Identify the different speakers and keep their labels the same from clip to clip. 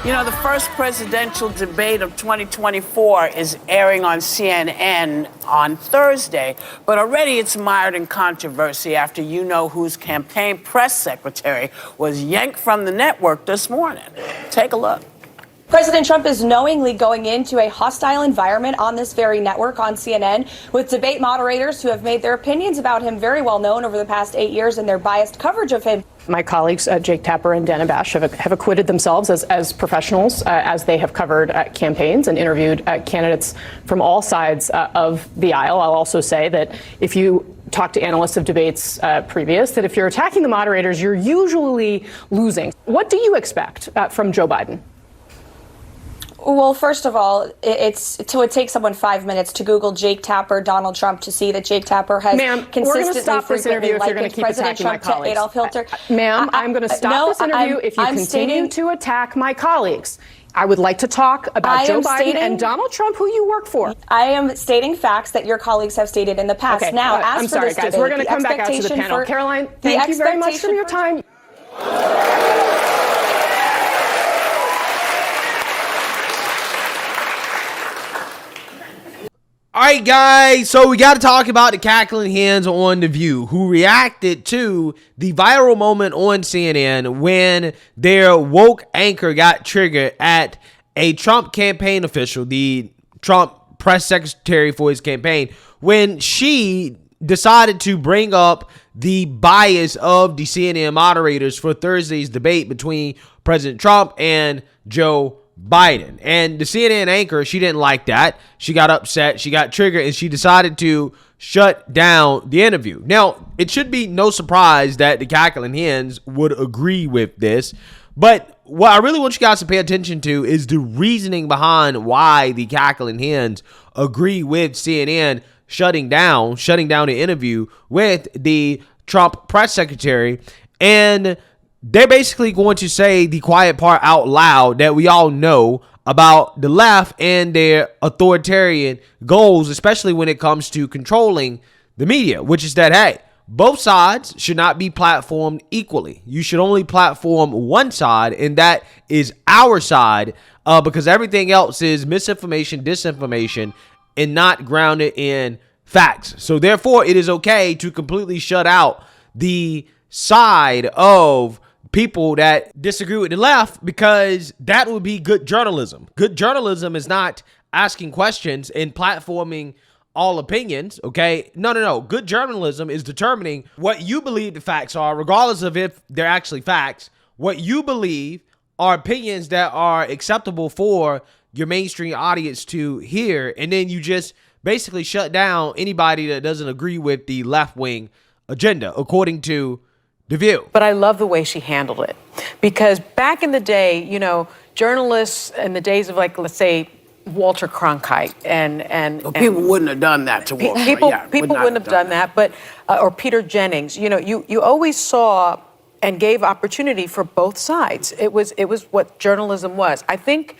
Speaker 1: You know, the first presidential debate of 2024 is airing on CNN on Thursday, but already it's mired in controversy after you-know-who's campaign press secretary was yanked from the network this morning. Take a look.
Speaker 2: President Trump is knowingly going into a hostile environment on this very network, on CNN, with debate moderators who have made their opinions about him very well known over the past 8 years and their biased coverage of him.
Speaker 3: My colleagues, Jake Tapper and Dana Bash, have acquitted themselves as professionals as they have covered campaigns and interviewed candidates from all sides of the aisle. I'll also say that if you talk to analysts of debates previous, that if you're attacking the moderators, you're usually losing. What do you expect from Joe Biden?
Speaker 2: Well, first of all, it would take someone 5 minutes to Google Jake Tapper, Donald Trump, to see that Jake Tapper has consistently frequently likened President Trump to Adolf Hitler.
Speaker 3: Ma'am, I'm going to stop this interview if you continue to attack my colleagues. I would like to talk about Joe Biden and Donald Trump, who you work for.
Speaker 2: I am stating facts that your colleagues have stated in the past.
Speaker 3: Okay,
Speaker 2: now,
Speaker 3: I'm sorry, guys. We're going to come back out to the panel. Karoline, thank you very much for your time.
Speaker 4: All right, guys, so we got to talk about the cackling hens on The View, who reacted to the viral moment on CNN when their woke anchor got triggered at a Trump campaign official, the Trump press secretary for his campaign, when she decided to bring up the bias of the CNN moderators for Thursday's debate between President Trump and Joe Biden. And the CNN anchor, she didn't like that. She got upset, she got triggered, and she decided to shut down the interview. Now, it should be no surprise that the cackling hens would agree with this, but what I really want you guys to pay attention to is the reasoning behind why the cackling hens agree with CNN shutting down the interview with the Trump press secretary. And they're basically going to say the quiet part out loud that we all know about the left and their authoritarian goals, especially when it comes to controlling the media, which is that, hey, both sides should not be platformed equally. You should only platform one side, and that is our side, because everything else is misinformation, disinformation, and not grounded in facts. So therefore, it is okay to completely shut out the side of people that disagree with the left, because that would be good journalism. Good journalism is not asking questions and platforming all opinions, okay? No. Good journalism is determining what you believe the facts are, regardless of if they're actually facts. What you believe are opinions that are acceptable for your mainstream audience to hear, and then you just basically shut down anybody that doesn't agree with the left-wing agenda, according to The View.
Speaker 5: But I love the way she handled it, because back in the day, journalists in the days of, like, let's say, Walter Cronkite and
Speaker 1: people wouldn't have done that to Walter.
Speaker 5: People wouldn't have done that, but or Peter Jennings. You always saw and gave opportunity for both sides. It was what journalism was. I think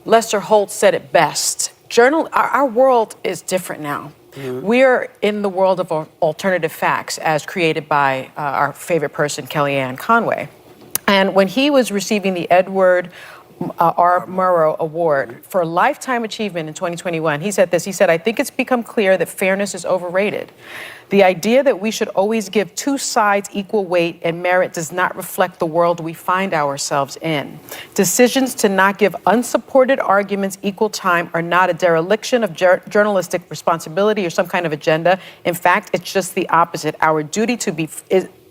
Speaker 5: Lester Holt said it best. Our world is different now. Mm-hmm. We're in the world of alternative facts, as created by our favorite person, Kellyanne Conway. And when he was receiving the Edward R. Murrow Award for Lifetime Achievement in 2021, he said this. He said, "I think it's become clear that fairness is overrated. The idea that we should always give two sides equal weight and merit does not reflect the world we find ourselves in. Decisions to not give unsupported arguments equal time are not a dereliction of journalistic responsibility or some kind of agenda. In fact, it's just the opposite. Our duty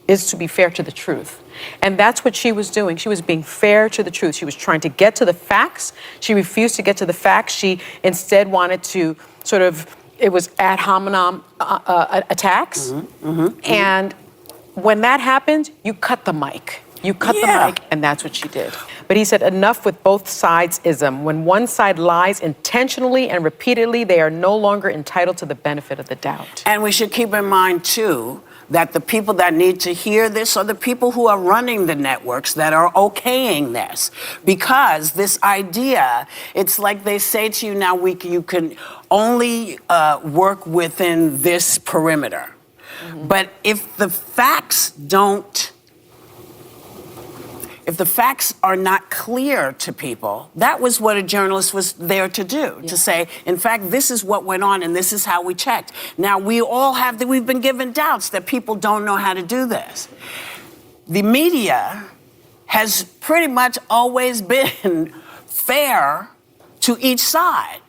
Speaker 5: is to be fair to the truth." And that's what she was doing. She was being fair to the truth. She was trying to get to the facts. She refused to get to the facts. She instead wanted to it was ad hominem attacks. And when that happened, you cut the mic. You cut the mic, and that's what she did. But he said, enough with both sides-ism. When one side lies intentionally and repeatedly, they are no longer entitled to the benefit of the doubt.
Speaker 1: And we should keep in mind, too, that the people that need to hear this are the people who are running the networks that are okaying this. Because this idea, it's like they say to you now, you can only work within this perimeter. Mm-hmm. But if the facts don't if the facts are not clear to people, that was what a journalist was there to do, to say, in fact, this is what went on and this is how we checked. Now, we've been given doubts that people don't know how to do this. The media has pretty much always been fair to each side.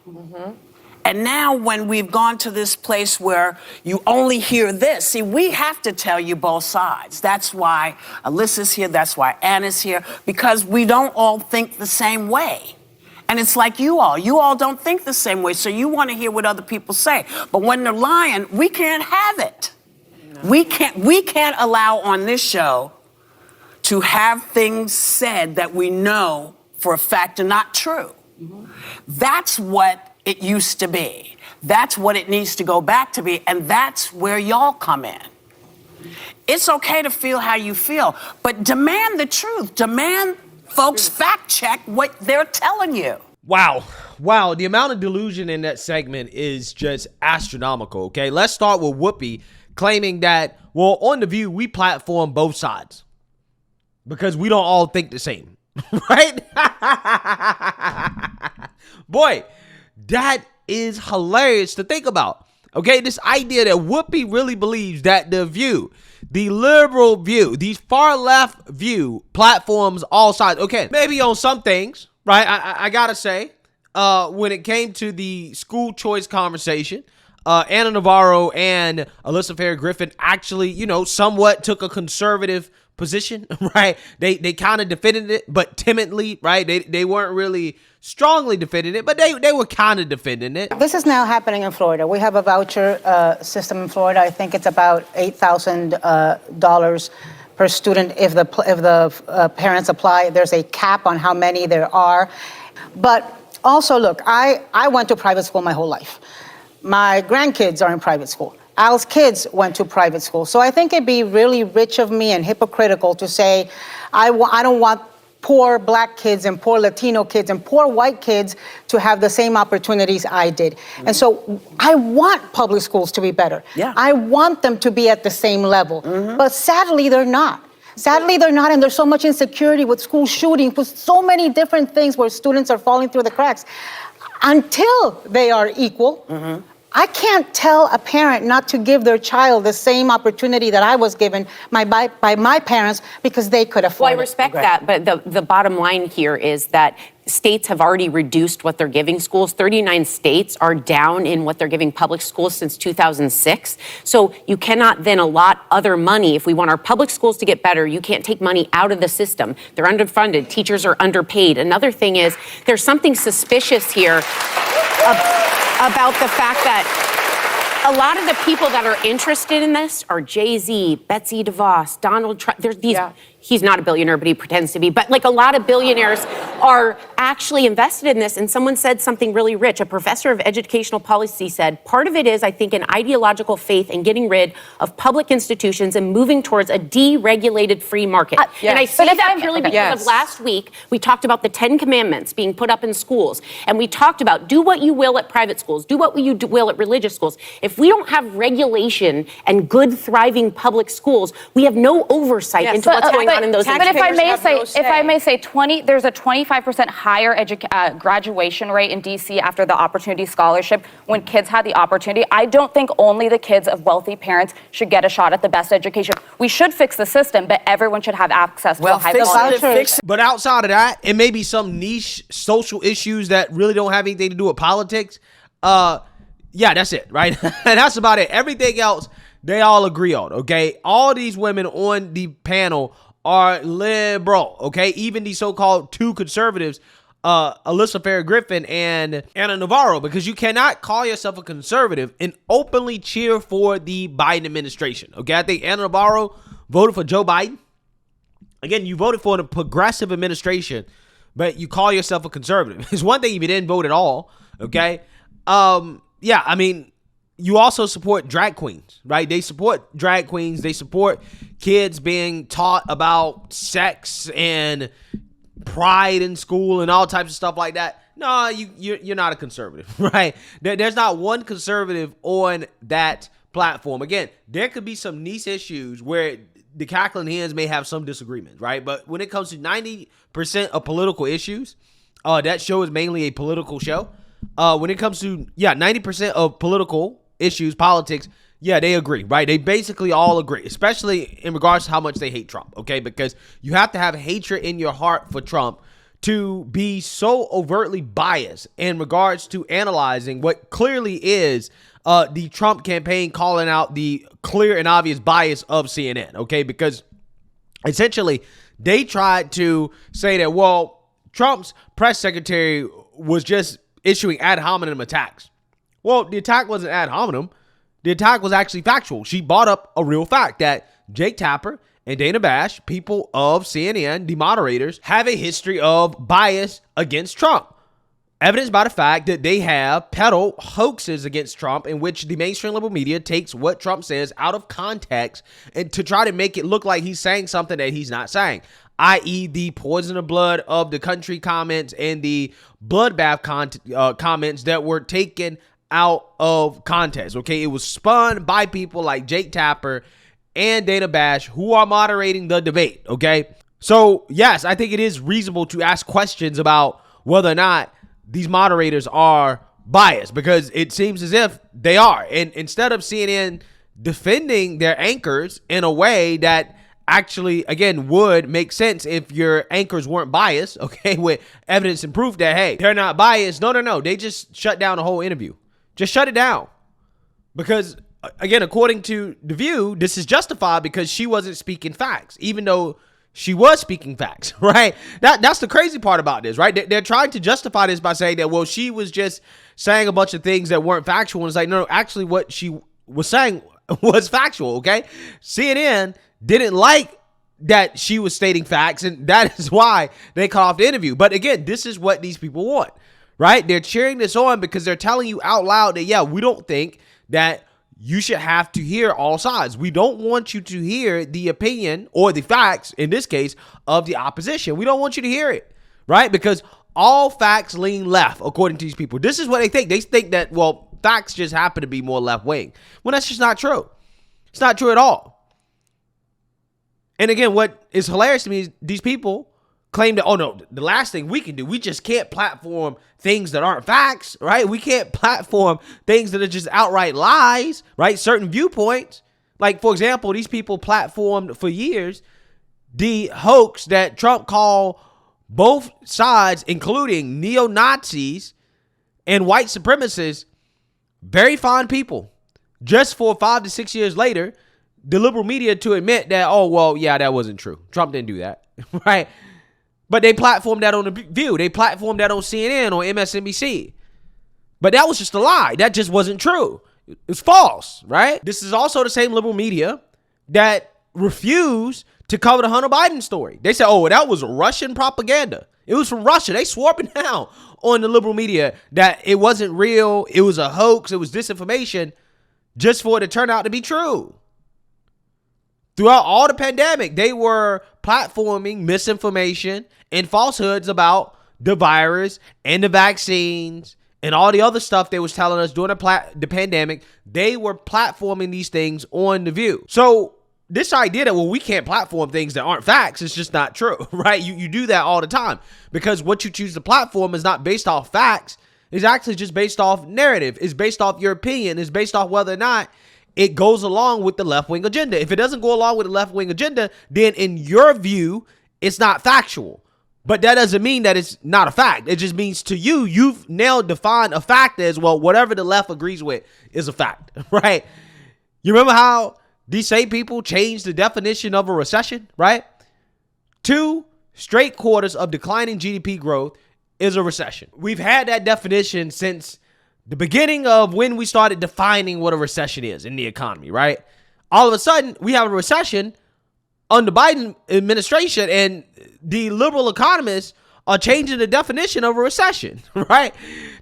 Speaker 1: And now when we've gone to this place where you only hear this, see, we have to tell you both sides. That's why Alyssa's here, that's why Anna's here, because we don't all think the same way. And it's like you all don't think the same way, so you want to hear what other people say. But when they're lying, we can't have it. No. We can't allow on this show to have things said that we know for a fact are not true. That's what it used to be. That's what it needs to go back to be, and that's where y'all come in. It's okay to feel how you feel, but demand the truth. Demand folks fact check what they're telling you.
Speaker 4: Wow. The amount of delusion in that segment is just astronomical, okay? Let's start with Whoopi claiming that, well, on The View, we platform both sides because we don't all think the same, right? Boy, that is hilarious to think about. Okay, this idea that Whoopi really believes that The View, the liberal view, these far left view platforms all sides. Okay, maybe on some things, right? I gotta say, when it came to the school choice conversation, Anna Navarro and Alyssa Fair Griffin actually, somewhat took a conservative position, right? They kind of defended it, but timidly, right? They weren't really strongly defending it, but they were kind of defending it.
Speaker 6: This is now happening in Florida. We have a voucher system in Florida. I think it's about $8,000 per student if the parents apply. There's a cap on how many there are. But also, look, I went to private school my whole life. My grandkids are in private school. Al's kids went to private school. So I think it'd be really rich of me and hypocritical to say I don't want poor black kids and poor Latino kids and poor white kids to have the same opportunities I did. And so I want public schools to be better.
Speaker 1: Yeah.
Speaker 6: I want them to be at the same level. But sadly, they're not. Sadly, they're not, and there's so much insecurity with school shootings, with so many different things where students are falling through the cracks. Until they are equal, I can't tell a parent not to give their child the same opportunity that I was given by my parents because they could afford it.
Speaker 7: Well, I respect that, but the bottom line here is that states have already reduced what they're giving schools. 39 states are down in what they're giving public schools since 2006. So you cannot then allot other money. If we want our public schools to get better, you can't take money out of the system. They're underfunded. Teachers are underpaid. Another thing is there's something suspicious here about the fact that a lot of the people that are interested in this are Jay-Z, Betsy DeVos, Donald Trump. There's these. He's not a billionaire, but he pretends to be. But like a lot of billionaires are actually invested in this. And someone said something really rich. A professor of educational policy said, part of it is, I think, an ideological faith in getting rid of public institutions and moving towards a deregulated free market. And I say that purely because of last week, we talked about the 10 commandments being put up in schools. And we talked about do what you will at private schools, do what you will at religious schools. If we don't have regulation and good, thriving public schools, we have no oversight into what's going on in those.
Speaker 2: But if I may say, there's a 25% higher graduation rate in DC after the Opportunity Scholarship when kids had the opportunity. I don't think only the kids of wealthy parents should get a shot at the best education. We should fix the system, but everyone should have access to a high quality.
Speaker 4: But outside of that, it may be some niche social issues that really don't have anything to do with politics. Yeah, that's it, right? And that's about it. Everything else, they all agree on, okay? All these women on the panel are liberal, okay? Even the so-called two conservatives, Alyssa Fair Griffin and Anna Navarro, because you cannot call yourself a conservative and openly cheer for the Biden administration, okay? I think Anna Navarro voted for Joe Biden. Again, you voted for the progressive administration, but you call yourself a conservative. It's one thing if you didn't vote at all, okay? Yeah, I mean, you also support drag queens, right? They support drag queens. They support kids being taught about sex and pride in school and all types of stuff like that. No, you're not a conservative, right? There's not one conservative on that platform. Again, there could be some niche issues where the Cackling Hens may have some disagreements, right? But when it comes to 90% of political issues, that show is mainly a political show. When it comes to, 90% of political issues, politics, they agree, right? They basically all agree, especially in regards to how much they hate Trump, okay? Because you have to have hatred in your heart for Trump to be so overtly biased in regards to analyzing what clearly is the Trump campaign calling out the clear and obvious bias of CNN, okay? Because essentially they tried to say that, well, Trump's press secretary was just issuing ad hominem attacks. Well, the attack wasn't ad hominem. The attack was actually factual. She brought up a real fact that Jake Tapper and Dana Bash, people of CNN, the moderators, have a history of bias against Trump. Evidenced by the fact that they have peddled hoaxes against Trump in which the mainstream liberal media takes what Trump says out of context and to try to make it look like he's saying something that he's not saying, i.e. the poison the blood of the country comments and the bloodbath comments that were taken out of context, okay? It was spun by people like Jake Tapper and Dana Bash, who are moderating the debate, okay? So, yes, I think it is reasonable to ask questions about whether or not these moderators are biased, because it seems as if they are. And instead of CNN defending their anchors in a way that actually, again, would make sense if your anchors weren't biased, okay, with evidence and proof that, hey, they're not biased. No. They just shut down the whole interview. Just shut it down. Because, again, according to The View, this is justified because she wasn't speaking facts, even though she was speaking facts, right? That's the crazy part about this, right? They're trying to justify this by saying that, well, she was just saying a bunch of things that weren't factual. And it's like, no, actually what she was saying was factual, okay? CNN didn't like that she was stating facts, and that is why they cut off the interview. But again, this is what these people want, right? They're cheering this on because they're telling you out loud that, we don't think that you should have to hear all sides. We don't want you to hear the opinion or the facts, in this case, of the opposition. We don't want you to hear it, right? Because all facts lean left, according to these people. This is what they think. They think that, well, facts just happen to be more left-wing. Well, that's just not true. It's not true at all. And again, what is hilarious to me is these people claim that, oh no, the last thing we can do, we just can't platform things that aren't facts, right? We can't platform things that are just outright lies, right? Certain viewpoints. Like, for example, these people platformed for years the hoax that Trump called both sides, including neo-Nazis and white supremacists, very fine people. Just for 5 to 6 years later, the liberal media to admit that, oh, well, yeah, that wasn't true. Trump didn't do that, right? But they platformed that on The View. They platformed that on CNN or MSNBC. But that was just a lie. That just wasn't true. It's false, right? This is also the same liberal media that refused to cover the Hunter Biden story. They said, oh, well, that was Russian propaganda. It was from Russia. They swore up and down on the liberal media that it wasn't real. It was a hoax. It was disinformation, just for it to turn out to be true. Throughout all the pandemic, they were platforming misinformation and falsehoods about the virus and the vaccines and all the other stuff they was telling us during the pandemic. They were platforming these things on The View. So this idea that, well, we can't platform things that aren't facts, is just not true, right? You do that all the time, because what you choose to platform is not based off facts. It's actually just based off narrative. It's based off your opinion. It's based off whether or not it goes along with the left-wing agenda. If it doesn't go along with the left-wing agenda, then in your view, it's not factual. But that doesn't mean that it's not a fact. It just means to you, you've now defined a fact as, well, whatever the left agrees with is a fact, right? You remember how these same people changed the definition of a recession, right? 2 straight quarters of declining GDP growth is a recession. We've had that definition since the beginning of when we started defining what a recession is in the economy, right? All of a sudden, we have a recession under Biden administration, and the liberal economists are changing the definition of a recession, right?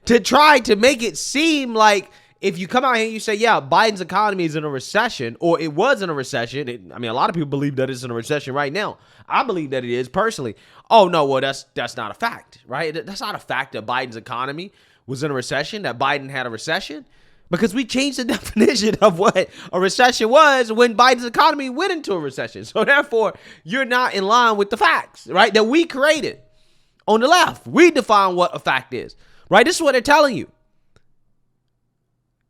Speaker 4: To try to make it seem like if you come out here and you say, yeah, Biden's economy is in a recession, or it was in a recession. A lot of people believe that it's in a recession right now. I believe that it is personally. Oh, no, well, that's not a fact, right? That's not a fact that Biden's economy was in a recession, that Biden had a recession. because we changed the definition of what a recession was when Biden's economy went into a recession. So therefore, you're not in line with the facts, right, that we created on the left. We define what a fact is, right? This is what they're telling you.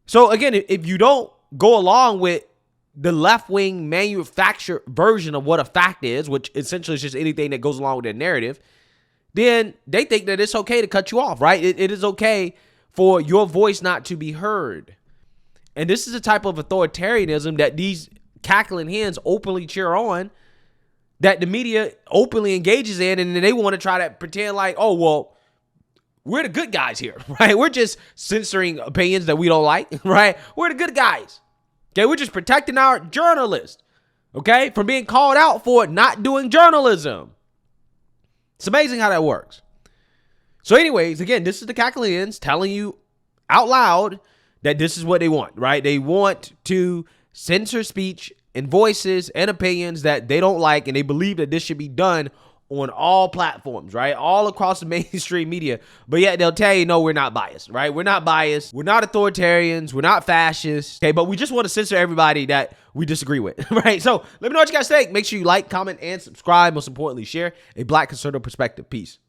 Speaker 4: So again, if you don't go along with the left-wing manufactured version of what a fact is, which essentially is just anything that goes along with their narrative, then they think that it's okay to cut you off, right? It is okay for your voice not to be heard. And this is the type of authoritarianism that these cackling hens openly cheer on, that the media openly engages in, and then they want to try to pretend like, oh, well, we're the good guys here, right? We're just censoring opinions that we don't like, right? We're the good guys. Okay, we're just protecting our journalists, okay, from being called out for not doing journalism. It's amazing how that works. So anyways, again, this is the cackling hens telling you out loud that this is what they want, right? They want to censor speech and voices and opinions that they don't like, and they believe that this should be done on all platforms, right? All across the mainstream media. But yet they'll tell you, no, we're not biased, right? We're not biased. We're not authoritarians. We're not fascists. Okay, but we just want to censor everybody that we disagree with, right? So let me know what you guys think. Make sure you like, comment, and subscribe. Most importantly, share a Black conservative perspective. Peace.